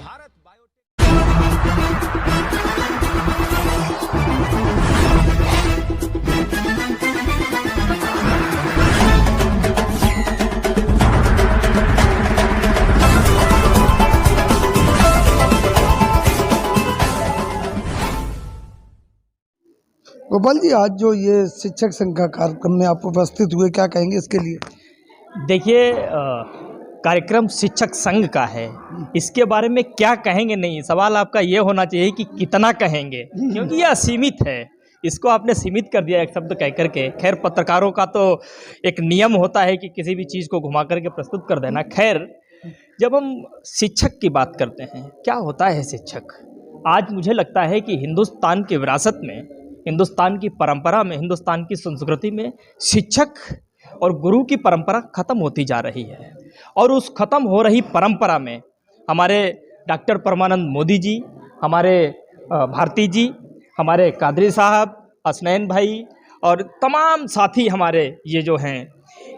Bharat biotech. Gopal ji, आज जो ये शिक्षक संघ का कार्यक्रम में आप उपस्थित हुए, क्या कहेंगे इसके लिए? देखिए, कार्यक्रम शिक्षक संघ का है। इसके बारे में क्या कहेंगे, नहीं, सवाल आपका ये होना चाहिए कि कितना कहेंगे, क्योंकि ये असीमित है। इसको आपने सीमित कर दिया एक शब्द कह करके। खैर, पत्रकारों का तो एक नियम होता है कि किसी भी चीज़ को घुमा करके प्रस्तुत कर देना। खैर, जब हम शिक्षक की बात करते हैं, क्या होता है शिक्षक? आज मुझे लगता है कि हिंदुस्तान की विरासत में, हिंदुस्तान की परंपरा में, हिंदुस्तान की संस्कृति में शिक्षक और गुरु की परंपरा खत्म होती जा रही है। और उस खत्म हो रही परंपरा में हमारे डॉक्टर परमानंद मोदी जी, हमारे भारती जी, हमारे कादरी साहब, हसनैन भाई और तमाम साथी हमारे ये जो हैं,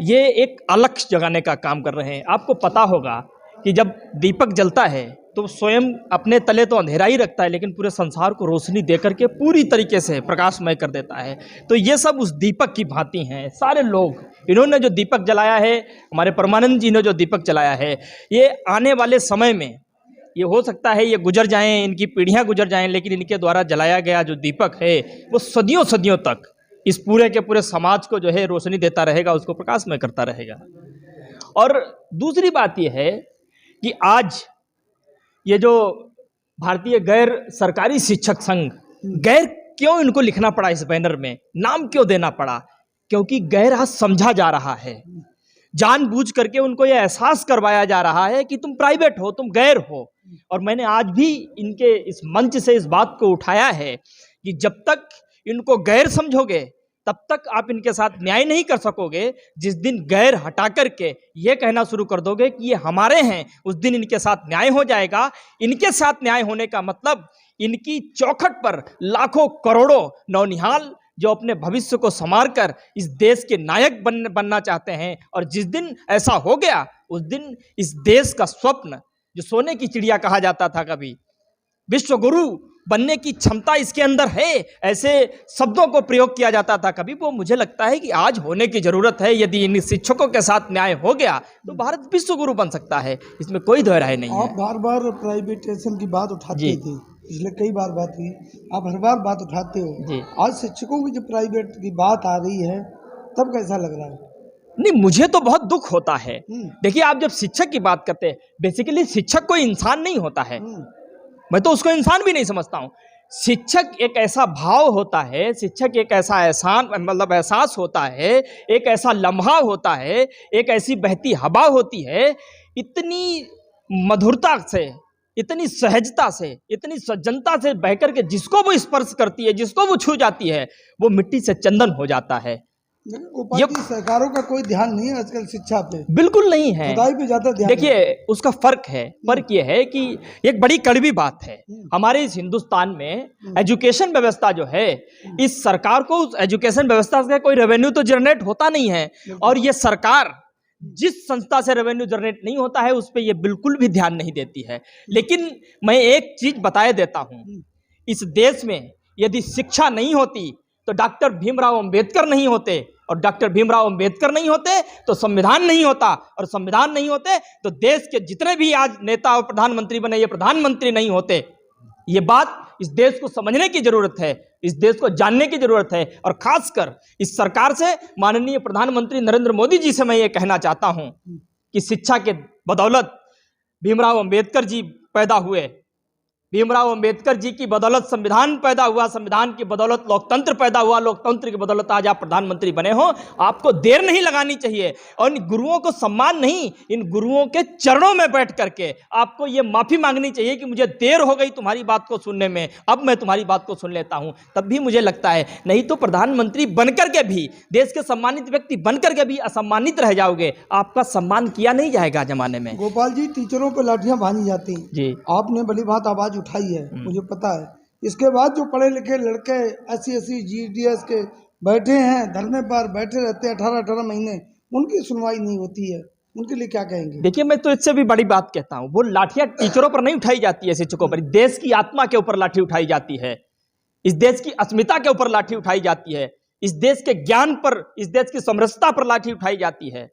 ये एक अलख जगाने का काम कर रहे हैं। आपको पता होगा कि जब दीपक जलता है तो स्वयं अपने तले तो अंधेरा ही रखता है, लेकिन पूरे संसार को रोशनी दे करके पूरी तरीके से प्रकाशमय कर देता है। तो ये सब उस दीपक की भांति हैं। सारे लोग, इन्होंने जो दीपक जलाया है, हमारे परमानंद जी ने जो दीपक जलाया है, ये आने वाले समय में, ये हो सकता है ये गुजर जाएं, इनकी पीढ़ियां गुजर जाएं, लेकिन इनके द्वारा जलाया गया जो दीपक है वो सदियों सदियों तक इस पूरे के पूरे समाज को जो है रोशनी देता रहेगा, उसको प्रकाशमय करता रहेगा। और दूसरी बात ये है कि आज ये जो भारतीय गैर सरकारी शिक्षक संघ, गैर क्यों इनको लिखना पड़ा, इस बैनर में नाम क्यों देना पड़ा? क्योंकि गैर आज समझा जा रहा है। जानबूझ करके उनको यह एहसास करवाया जा रहा है कि तुम प्राइवेट हो, तुम गैर हो। और मैंने आज भी इनके इस मंच से इस बात को उठाया है कि जब तक इनको गैर समझोगे तब तक आप इनके साथ न्याय नहीं कर सकोगे। जिस दिन गैर हटा करके ये कहना शुरू कर दोगे कि ये हमारे हैं, उस दिन इनके साथ न्याय हो जाएगा। इनके साथ न्याय होने का मतलब इनकी चौखट पर लाखों करोड़ों नौनिहाल जो अपने भविष्य को संवार कर इस देश के नायक बनना चाहते हैं, और जिस दिन ऐसा हो गया उस दिन इस देश का स्वप्न, जो सोने की चिड़िया कहा जाता था, कभी विश्व गुरु बनने की क्षमता इसके अंदर है, ऐसे शब्दों को प्रयोग किया जाता था कभी, वो मुझे लगता है कि आज होने की जरूरत है। यदि इन शिक्षकों के साथ न्याय हो गया तो भारत विश्व गुरु बन सकता है, इसमें कोई दो राय नहीं है। आप बार बार प्राइवेटाइजेशन की बात उठाते थे, पिछले कई बार बात हुई, आप हर बार बात उठाते हो जी। आज शिक्षकों की जब प्राइवेट की बात आ रही है तब कैसा लग रहा है? नहीं, मुझे तो बहुत दुख होता है। देखिए, आप जब शिक्षक की बात करते हैं, बेसिकली शिक्षक कोई इंसान नहीं होता है। मैं तो उसको इंसान भी नहीं समझता हूँ। शिक्षक एक ऐसा भाव होता है, शिक्षक एक ऐसा एहसास होता है, एक ऐसा लम्हा होता है, एक ऐसी बहती हवा होती है, इतनी मधुरता से, इतनी सहजता से, इतनी सज्जनता से बहकर के जिसको वो स्पर्श करती है, जिसको वो छू जाती है, वो मिट्टी से चंदन हो जाता है। गोपाल जी, सरकारों का कोई ध्यान नहीं है आजकल शिक्षा पे, बिल्कुल नहीं है। खुदाई पे ज्यादा ध्यान। देखिए, उसका फर्क ये है कि एक बड़ी कड़वी बात है हमारे इस हिंदुस्तान में, एजुकेशन व्यवस्था जो है, इस सरकार को उस एजुकेशन व्यवस्था से कोई रेवेन्यू तो जनरेट होता नहीं है। और ये सरकार जिस संस्था से रेवेन्यू जनरेट नहीं होता है उस पर ये बिल्कुल भी ध्यान नहीं देती है। लेकिन मैं एक चीज बताए देता हूं, इस देश में यदि शिक्षा नहीं होती तो डॉक्टर भीमराव अंबेडकर नहीं होते, और डॉक्टर भीमराव अंबेडकर नहीं होते तो संविधान नहीं होता, और संविधान नहीं होते तो देश के जितने भी आज नेता और प्रधानमंत्री बने, ये प्रधानमंत्री नहीं होते। ये बात इस देश को समझने की जरूरत है, इस देश को जानने की जरूरत है। और खासकर इस सरकार से, माननीय प्रधानमंत्री नरेंद्र मोदी जी से मैं ये कहना चाहता हूं कि शिक्षा के बदौलत भीमराव अंबेडकर जी पैदा हुए, भीमराव अंबेडकर जी की बदौलत संविधान पैदा हुआ, संविधान की बदौलत लोकतंत्र पैदा हुआ, लोकतंत्र की बदौलत आज आप प्रधानमंत्री बने हो। आपको देर नहीं लगानी चाहिए, और इन गुरुओं को सम्मान नहीं, इन गुरुओं के चरणों में बैठ करके आपको ये माफी मांगनी चाहिए कि मुझे देर हो गई तुम्हारी बात को सुनने में, अब मैं तुम्हारी बात को सुन लेता हूं। तब भी मुझे लगता है, नहीं तो प्रधानमंत्री बनकर के भी, देश के सम्मानित व्यक्ति बनकर के भी असम्मानित रह जाओगे, आपका सम्मान किया नहीं जाएगा जमाने में। गोपाल जी, टीचरों पर लाठियां बांधी जाती जी, आपने बड़ी बात आवाज उठाई है, मुझे पता है। इसके बाद जो पढ़े लिखे लड़के SC GDS के बैठे हैं, धरने पर बैठे रहते हैं 18-18 महीने, उनकी सुनवाई नहीं होती है। उनके लिए क्या कहेंगे? देखिए, मैं तो इससे भी बड़ी बात कहता हूं, वो लाठियां टीचरों पर नहीं उठाई जाती है, शिक्षकों पर। देश की आत्मा के ऊपर लाठी उठाई जाती है, इस देश की अस्मिता के ऊपर लाठी उठाई जाती है, इस देश के ज्ञान पर, इस देश की समरसता पर लाठी उठाई जाती है।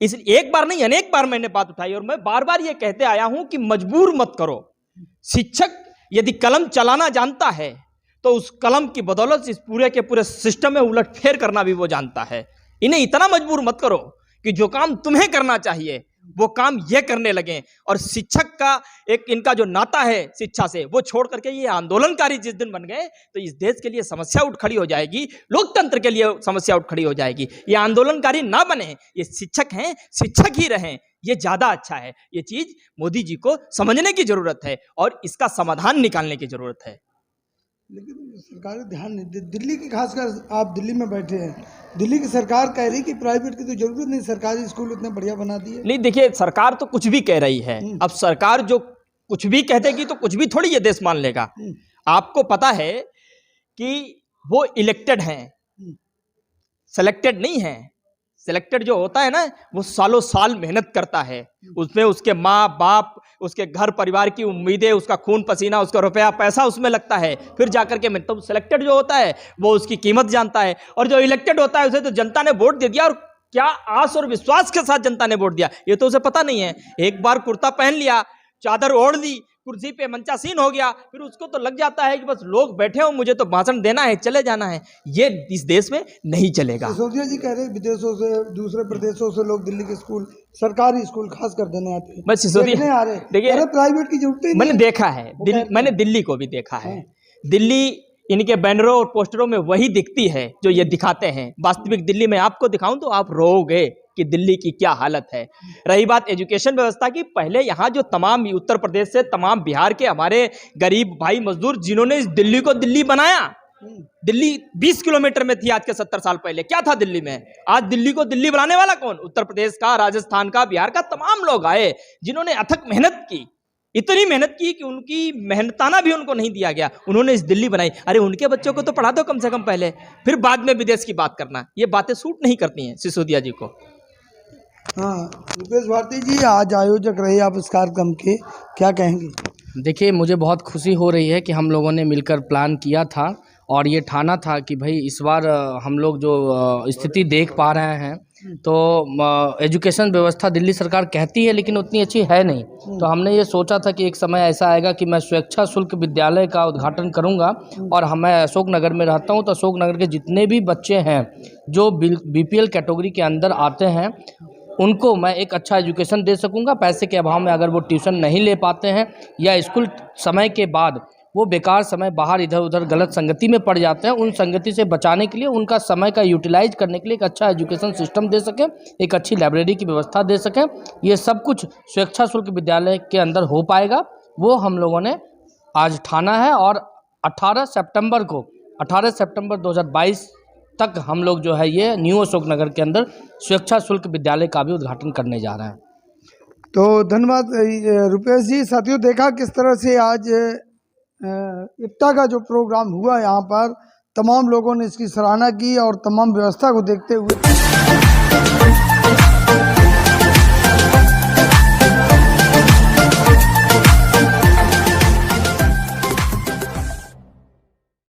इस एक बार नहीं, अनेक बार मैंने बात उठाई, और मैं बार बार ये कहते आया हूं कि मजबूर मत करो। शिक्षक यदि कलम चलाना जानता है तो उस कलम की बदौलत इस पूरे के पूरे सिस्टम में उलटफेर करना भी वो जानता है। इन्हें इतना मजबूर मत करो कि जो काम तुम्हें करना चाहिए वो काम ये करने लगे। और शिक्षक का एक इनका जो नाता है शिक्षा से, वो छोड़ करके ये आंदोलनकारी जिस दिन बन गए तो इस देश के लिए समस्या उठ खड़ी हो जाएगी, लोकतंत्र के लिए समस्या उठ खड़ी हो जाएगी। ये आंदोलनकारी ना बने, ये शिक्षक हैं, शिक्षक ही रहें, ये ज्यादा अच्छा है। ये चीज मोदी जी को समझने की जरूरत है और इसका समाधान निकालने की जरूरत है। लेकिन सरकार ध्यान नहीं दे। दिल्ली की खासकर, आप दिल्ली में बैठे हैं, दिल्ली की सरकार कह रही कि प्राइवेट की तो जरूरत नहीं, सरकारी स्कूल इतने बढ़िया बना दिए। नहीं, देखिए, सरकार तो कुछ भी कह रही है। अब सरकार जो कुछ भी कह देगी तो कुछ भी थोड़ी ये देश मान लेगा। आपको पता है कि वो इलेक्टेड हैं, सिलेक्टेड नहीं है। सिलेक्टेड जो होता है ना, वो सालों साल मेहनत करता है, उसमें उसके माँ बाप, उसके घर परिवार की उम्मीदें, उसका खून पसीना, उसका रुपया पैसा उसमें लगता है, फिर जाकर के तो सिलेक्टेड जो होता है वो उसकी कीमत जानता है। और जो इलेक्टेड होता है उसे तो जनता ने वोट दे दिया, और क्या आस और विश्वास के साथ जनता ने वोट दिया ये तो उसे पता नहीं है। एक बार कुर्ता पहन लिया, चादर ओढ़ ली, कुर्सी पे मंचासीन हो गया, फिर उसको तो लग जाता है कि बस लोग बैठे हो, मुझे तो भाषण देना है, चले जाना है। ये इस देश में नहीं चलेगा। सिसोदिया जी कह रहे विदेशों से, दूसरे प्रदेशों से लोग दिल्ली के स्कूल, सरकारी स्कूल खास कर देने आते हैं। बस सिसोदिया आ रहे, देखिए प्राइवेट की जरूरत ही नहीं। मैंने देखा है, मैंने दिल्ली को भी देखा है। दिल्ली इनके बैनरों और पोस्टरों में वही दिखती है जो ये दिखाते हैं। वास्तविक दिल्ली में आपको दिखाऊं तो आप रोओगे कि दिल्ली की क्या हालत है। रही बात एजुकेशन व्यवस्था की, पहले यहाँ जो तमाम उत्तर प्रदेश से, तमाम बिहार के हमारे गरीब भाई मजदूर जिन्होंने इस दिल्ली को दिल्ली बनाया, दिल्ली 20 किलोमीटर में थी आज के 70 साल पहले। क्या था दिल्ली में? आज दिल्ली को दिल्ली बनाने वाला कौन? उत्तर प्रदेश का, राजस्थान का, बिहार का तमाम लोग आए जिन्होंने अथक मेहनत की, इतनी मेहनत की कि उनकी मेहनताना भी उनको नहीं दिया गया, उन्होंने इस दिल्ली बनाई। अरे उनके बच्चों को तो पढ़ा दो कम से कम पहले, फिर बाद में विदेश की बात करना। ये बातें सूट नहीं करती हैं सिसोदिया जी को। हाँ, रुपेश भारती जी आज आयोजक रहे आप इस कार्यक्रम के, क्या कहेंगे? देखिए, मुझे बहुत खुशी हो रही है कि हम लोगों ने मिलकर प्लान किया था और ये ठाना था कि भाई इस बार हम लोग जो स्थिति देख पा रहे हैं तो एजुकेशन व्यवस्था दिल्ली सरकार कहती है लेकिन उतनी अच्छी है नहीं। तो हमने ये सोचा था कि एक समय ऐसा आएगा कि मैं स्वेच्छा शुल्क विद्यालय का उद्घाटन करूंगा। और मैं अशोक नगर में रहता हूं, तो अशोक नगर के जितने भी बच्चे हैं जो BPL कैटेगरी के अंदर आते हैं उनको मैं एक अच्छा एजुकेशन दे सकूंगा। पैसे के अभाव में अगर वो ट्यूशन नहीं ले पाते हैं या स्कूल समय के बाद वो बेकार समय बाहर इधर उधर गलत संगति में पड़ जाते हैं, उन संगति से बचाने के लिए, उनका समय का यूटिलाइज करने के लिए एक अच्छा एजुकेशन सिस्टम दे सकें, एक अच्छी लाइब्रेरी की व्यवस्था दे सकें। ये सब कुछ स्वेच्छा शुल्क विद्यालय के अंदर हो पाएगा, वो हम लोगों ने आज ठाना है। और 18 सितंबर 2022 तक हम लोग जो है ये न्यू अशोक नगर के अंदर स्वेच्छा शुल्क विद्यालय का भी उद्घाटन करने जा रहे हैं। तो धन्यवाद रुपेश जी। साथियों, देखा किस तरह से आज इफ्ता का जो प्रोग्राम हुआ यहाँ पर, तमाम लोगों ने इसकी सराहना की और तमाम व्यवस्था को देखते हुए